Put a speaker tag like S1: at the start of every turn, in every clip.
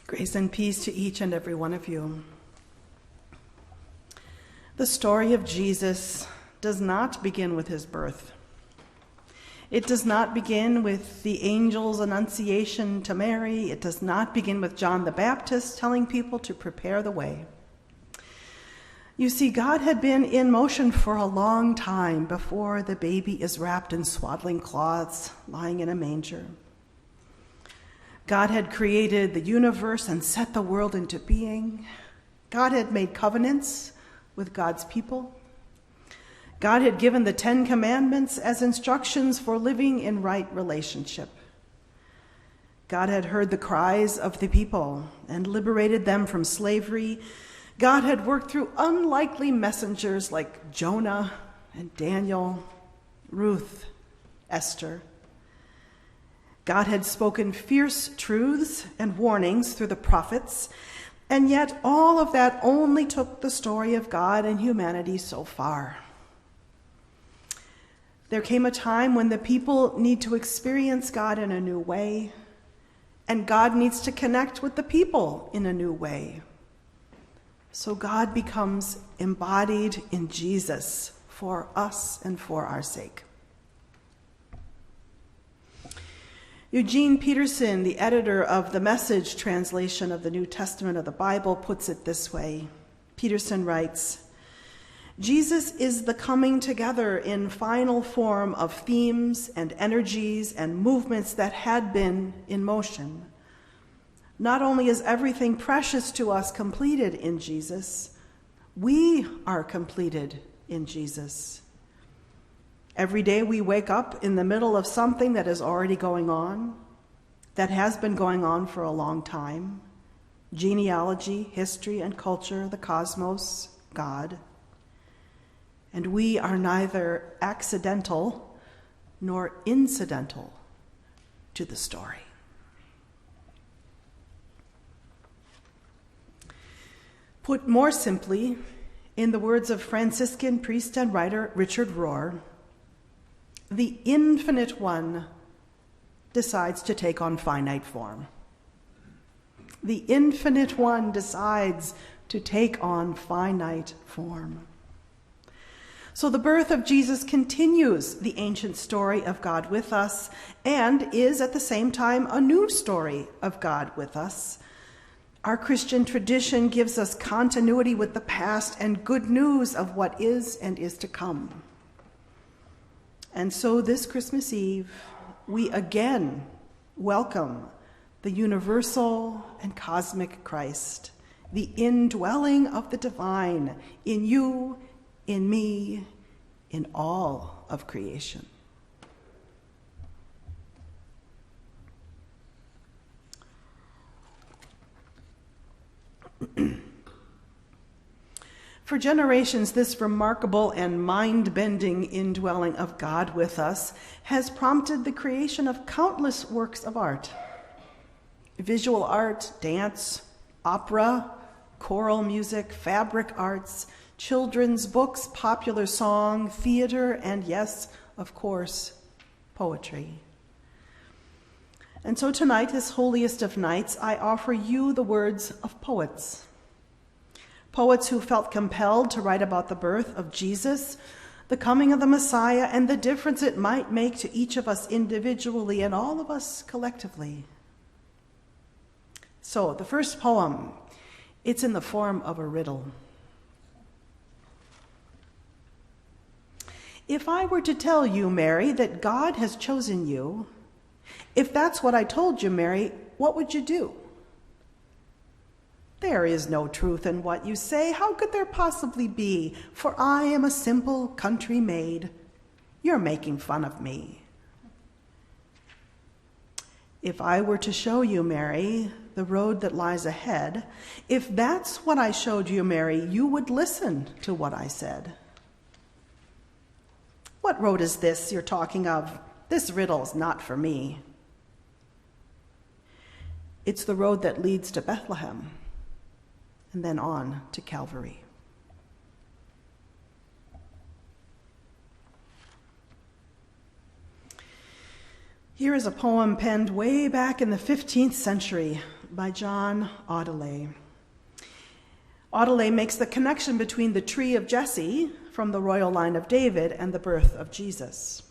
S1: Grace and peace to each and every one of you. The story of Jesus does not begin with his birth. It does not begin with the angel's annunciation to Mary. It does not begin with John the Baptist telling people to prepare the way. You see, God had been in motion for a long time before the baby is wrapped in swaddling cloths, lying in a manger. God had created the universe and set the world into being. God had made covenants with God's people. God had given the 10 Commandments as instructions for living in right relationship. God had heard the cries of the people and liberated them from slavery. God had worked through unlikely messengers like Jonah and Daniel, Ruth, Esther. God had spoken fierce truths and warnings through the prophets, and yet all of that only took the story of God and humanity so far. There came a time when the people need to experience God in a new way, and God needs to connect with the people in a new way. So God becomes embodied in Jesus for us and for our sake. Eugene Peterson, the editor of the Message translation of the New Testament of the Bible, puts it this way. Peterson writes, Jesus is the coming together in final form of themes and energies and movements that had been in motion. Not only is everything precious to us completed in Jesus, we are completed in Jesus. Every day we wake up in the middle of something that is already going on, that has been going on for a long time. Genealogy, history and culture, the cosmos, God. And we are neither accidental nor incidental to the story. Put more simply, in the words of Franciscan priest and writer Richard Rohr, the infinite one decides to take on finite form. The infinite one decides to take on finite form. So the birth of Jesus continues the ancient story of God with us and is at the same time a new story of God with us. Our Christian tradition gives us continuity with the past and good news of what is and is to come. And so this Christmas Eve, we again welcome the universal and cosmic Christ, the indwelling of the divine in you, in me, in all of creation. For generations, this remarkable and mind-bending indwelling of God with us has prompted the creation of countless works of art. Visual art, dance, opera, choral music, fabric arts, children's books, popular song, theater, and yes, of course, poetry. And so tonight, this holiest of nights, I offer you the words of poets. Poets who felt compelled to write about the birth of Jesus, the coming of the Messiah, and the difference it might make to each of us individually and all of us collectively. So, the first poem, it's in the form of a riddle. If I were to tell you, Mary, that God has chosen you, if that's what I told you, Mary, what would you do? There is no truth in what you say. How could there possibly be? For I am a simple country maid. You're making fun of me. If I were to show you, Mary, the road that lies ahead, if that's what I showed you, Mary, you would listen to what I said. What road is this you're talking of? This riddle's not for me. It's the road that leads to Bethlehem, and then on to Calvary. Here is a poem penned way back in the 15th century by John Audeley. Audeley makes the connection between the tree of Jesse from the royal line of David and the birth of Jesus.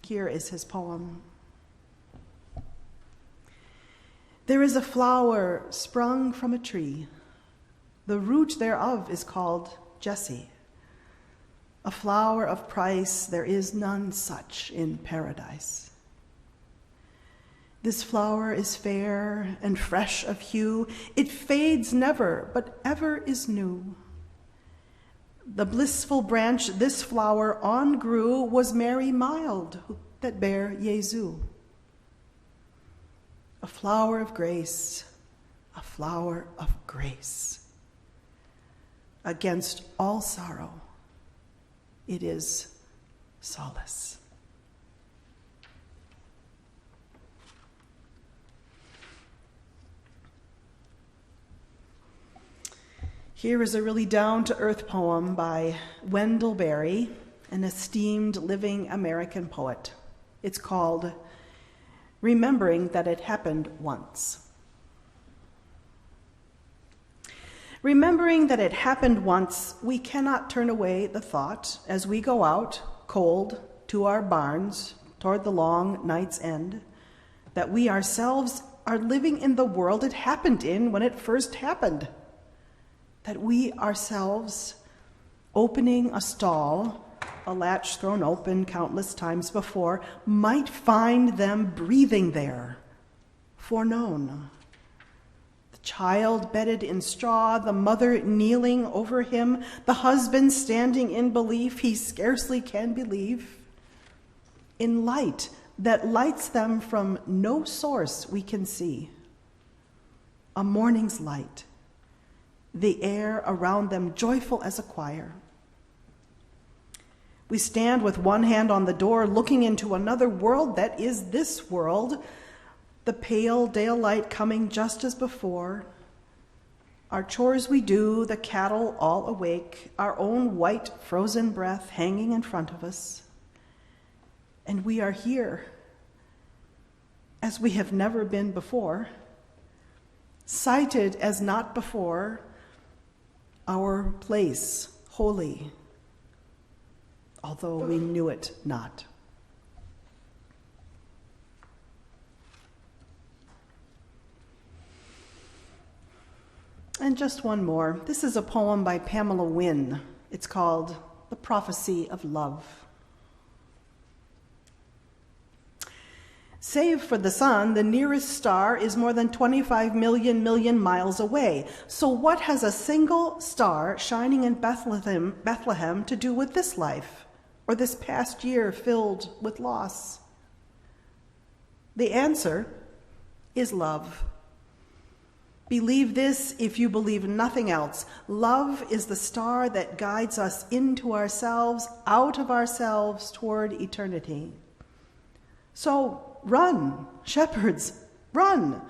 S1: Here is his poem. There is a flower sprung from a tree. The root thereof is called Jesse. A flower of price, there is none such in paradise. This flower is fair and fresh of hue. It fades never, but ever is new. The blissful branch this flower on grew was Mary mild that bare Jesu. A flower of grace, a flower of grace. Against all sorrow, it is solace. Here is a really down-to-earth poem by Wendell Berry, an esteemed living American poet. It's called Remembering That It Happened Once. Remembering that it happened once, we cannot turn away the thought as we go out, cold, to our barns toward the long night's end, that we ourselves are living in the world it happened in when it first happened. That we ourselves, opening a stall, a latch thrown open countless times before, might find them breathing there, foreknown. The child bedded in straw, the mother kneeling over him, the husband standing in belief he scarcely can believe, in light that lights them from no source we can see, a morning's light, the air around them joyful as a choir. We stand with one hand on the door, looking into another world that is this world, the pale daylight coming just as before. Our chores we do, the cattle all awake, our own white frozen breath hanging in front of us. And we are here, as we have never been before, sighted as not before, our place holy, although we knew it not. And just one more. This is a poem by Pamela Wynne. It's called The Prophecy of Love. Save for the sun, the nearest star is more than 25 million miles away. So what has a single star shining in Bethlehem to do with this life, or this past year filled with loss? The answer is love. Believe this if you believe nothing else. Love is the star that guides us into ourselves, out of ourselves, toward eternity. So run, shepherds, run.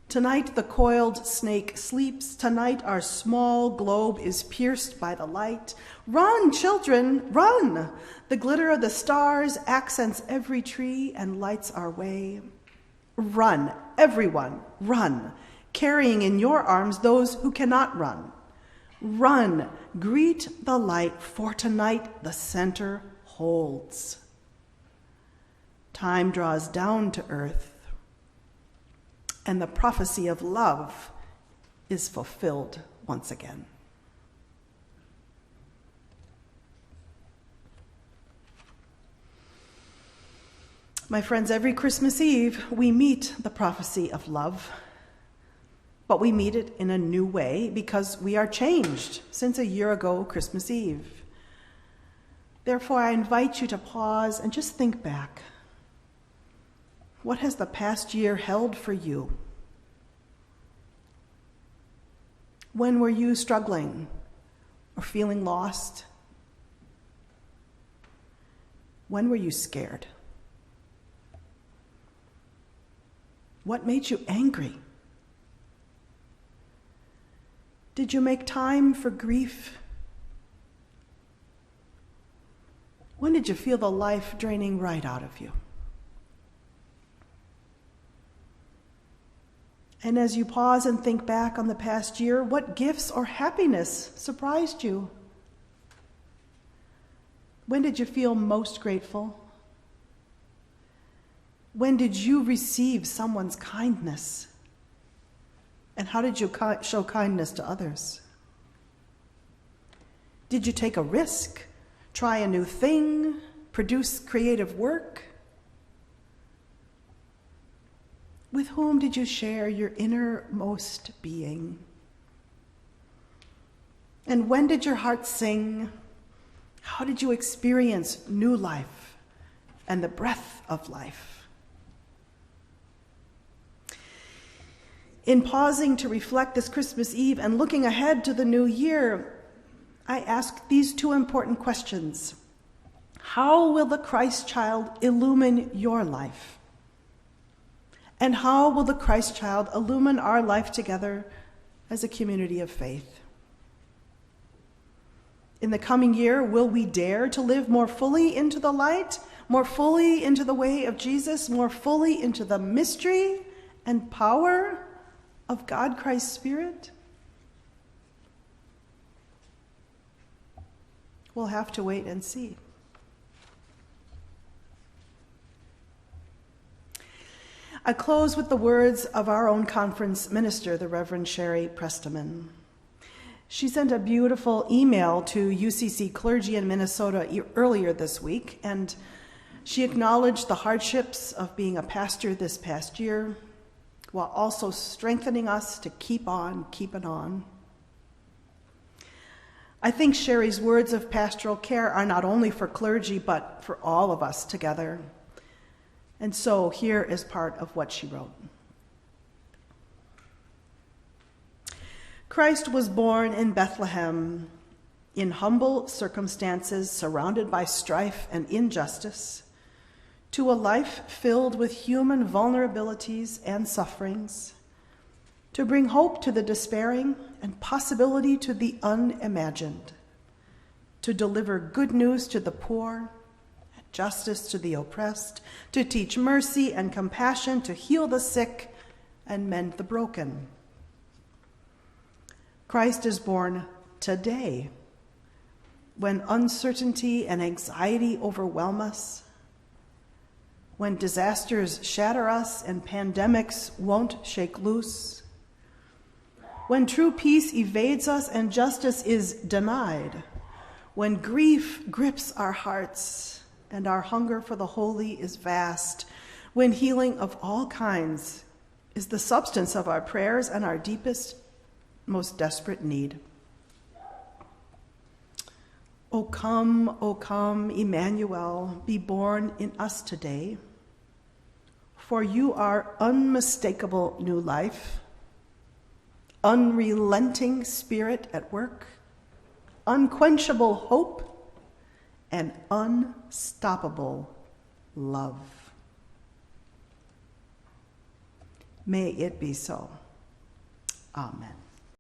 S1: Tonight the coiled snake sleeps. Tonight our small globe is pierced by the light. Run, children, run. The glitter of the stars accents every tree and lights our way. Run, everyone, run, carrying in your arms those who cannot run. Run, greet the light, for tonight the center holds. Time draws down to earth, and the prophecy of love is fulfilled once again. My friends, every Christmas Eve, we meet the prophecy of love, but we meet it in a new way because we are changed since a year ago, Christmas Eve. Therefore, I invite you to pause and just think back. What has the past year held for you? When were you struggling or feeling lost? When were you scared? What made you angry? Did you make time for grief? When did you feel the life draining right out of you? And as you pause and think back on the past year, what gifts or happiness surprised you? When did you feel most grateful? When did you receive someone's kindness? And how did you show kindness to others? Did you take a risk, try a new thing, produce creative work? With whom did you share your innermost being? And when did your heart sing? How did you experience new life and the breath of life? In pausing to reflect this Christmas Eve and looking ahead to the new year, I ask these two important questions. How will the Christ child illumine your life? And how will the Christ child illumine our life together as a community of faith? In the coming year, will we dare to live more fully into the light, more fully into the way of Jesus, more fully into the mystery and power of God Christ's Spirit? We'll have to wait and see. I close with the words of our own conference minister, the Reverend Sherry Prestaman. She sent a beautiful email to UCC clergy in Minnesota earlier this week, and she acknowledged the hardships of being a pastor this past year, while also strengthening us to keep on keeping on. I think Sherry's words of pastoral care are not only for clergy, but for all of us together. And so here is part of what she wrote. Christ was born in Bethlehem in humble circumstances, surrounded by strife and injustice, to a life filled with human vulnerabilities and sufferings, to bring hope to the despairing and possibility to the unimagined, to deliver good news to the poor, justice to the oppressed, to teach mercy and compassion, to heal the sick and mend the broken. Christ is born today, when uncertainty and anxiety overwhelm us, when disasters shatter us and pandemics won't shake loose, when true peace evades us and justice is denied, when grief grips our hearts and our hunger for the holy is vast, when healing of all kinds is the substance of our prayers and our deepest, most desperate need. O come, Emmanuel, be born in us today, for you are unmistakable new life, unrelenting spirit at work, unquenchable hope, and unstoppable love. May it be so. Amen.